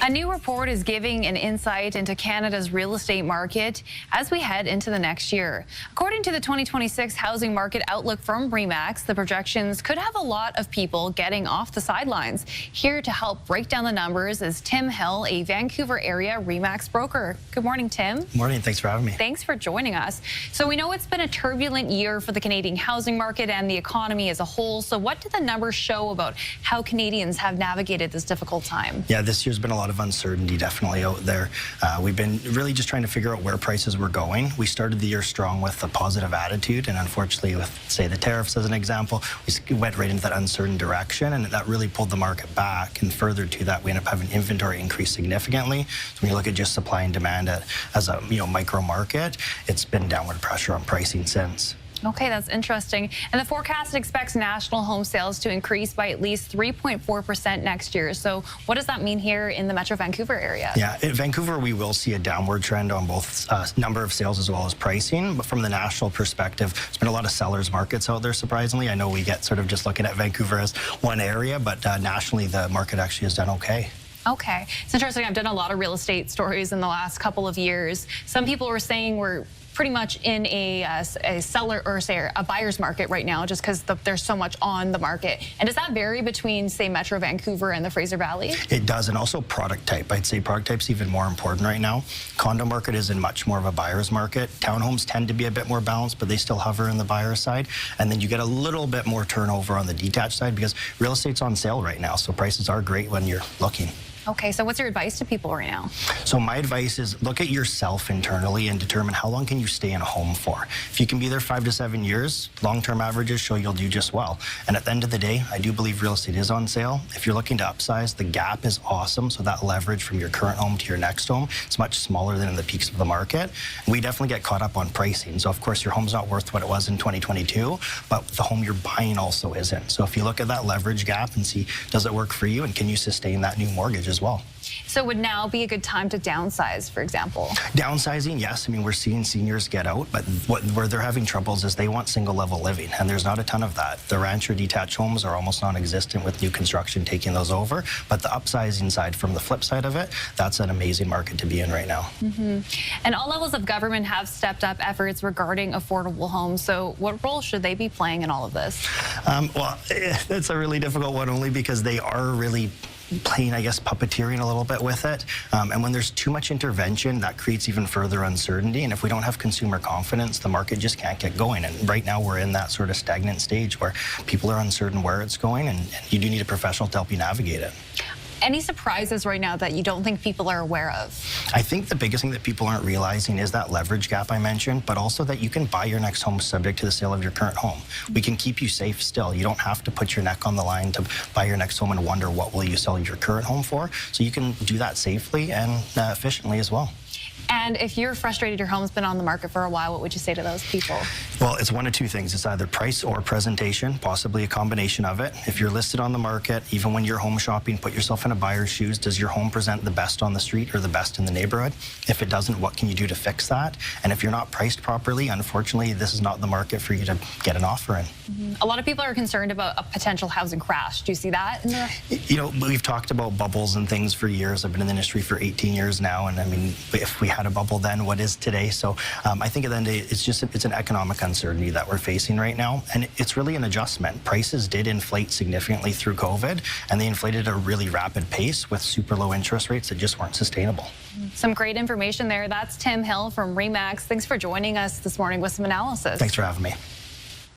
A new report is giving an insight into Canada's real estate market as we head into the next year. According to the 2026 housing market outlook from REMAX, the projections could have a lot of people getting off the sidelines. Here to help break down the numbers is Tim Hill, a Vancouver area REMAX broker. Good morning, Tim. Good morning. Thanks for having me. Thanks for joining us. So we know it's been a turbulent year for the Canadian housing market and the economy as a whole. So what do the numbers show about how Canadians have navigated this difficult time? Yeah, this year's been a lot of uncertainty definitely out there. We've been really just trying to figure out where prices were going. We started the year strong with a positive attitude, and unfortunately with, say, the tariffs as an example, we went right into that uncertain direction, and that really pulled the market back. And further to that, we ended up having inventory increase significantly. So when you look at just supply and demand as a micro market, it's been downward pressure on pricing since. Okay, that's interesting. And the forecast expects national home sales to increase by at least 3.4% next year. So what does that mean here in the Metro Vancouver area? Yeah, in Vancouver, we will see a downward trend on both number of sales as well as pricing. But from the national perspective, there's been a lot of sellers markets out there, surprisingly. I know we get sort of just looking at Vancouver as one area, but nationally, the market actually has done okay. Okay. It's interesting. I've done a lot of real estate stories in the last couple of years. Some people were saying we're pretty much in a seller or say a buyer's market right now just because there's so much on the market. And does that vary between, say, Metro Vancouver and the Fraser Valley? It does, and also product type. I'd say product type's even more important right now. Condo market is in much more of a buyer's market. Townhomes tend to be a bit more balanced, but they still hover in the buyer's side. And then you get a little bit more turnover on the detached side because real estate's on sale right now, so prices are great when you're looking. Okay, so what's your advice to people right now? So my advice is look at yourself internally and determine how long can you stay in a home for. If you can be there 5 to 7 years, long-term averages show you'll do just well. And at the end of the day, I do believe real estate is on sale. If you're looking to upsize, the gap is awesome. So that leverage from your current home to your next home, it's much smaller than in the peaks of the market. We definitely get caught up on pricing. So of course, your home's not worth what it was in 2022, but the home you're buying also isn't. So if you look at that leverage gap and see, does it work for you and can you sustain that new mortgage as well? So would now be a good time to downsize, for example? Downsizing, yes. I mean, we're seeing seniors get out, but where they're having troubles is they want single-level living, and there's not a ton of that. The ranch or detached homes are almost non-existent with new construction taking those over, but the upsizing side, from the flip side of it, that's an amazing market to be in right now. Mm-hmm. And all levels of government have stepped up efforts regarding affordable homes. So what role should they be playing in all of this? Well, it's a really difficult one only because they are really playing, I guess, puppeteering a little bit with it. And when there's too much intervention, that creates even further uncertainty. And if we don't have consumer confidence, the market just can't get going. And right now we're in that sort of stagnant stage where people are uncertain where it's going, and you do need a professional to help you navigate it. Any surprises right now that you don't think people are aware of? I think the biggest thing that people aren't realizing is that leverage gap I mentioned, but also that you can buy your next home subject to the sale of your current home. We can keep you safe still. You don't have to put your neck on the line to buy your next home and wonder what will you sell your current home for. So you can do that safely and efficiently as well. And if you're frustrated your home's been on the market for a while, what would you say to those people? Well, it's one of two things. It's either price or presentation, possibly a combination of it. If you're listed on the market, even when you're home shopping, put yourself in a buyer's shoes. Does your home present the best on the street or the best in the neighborhood? If it doesn't, what can you do to fix that? And if you're not priced properly, unfortunately, this is not the market for you to get an offer in. Mm-hmm. A lot of people are concerned about a potential housing crash. Do you see that? You know, we've talked about bubbles and things for years. I've been in the industry for 18 years now, and I mean, if we had a bubble then, what is today? So I think at the end of the day, it's an economic uncertainty that we're facing right now, and it's really an adjustment. Prices did inflate significantly through COVID, and they inflated at a really rapid pace with super low interest rates that just weren't sustainable. Some great information there. That's Tim Hill from REMAX. Thanks for joining us this morning with some analysis. Thanks for having me.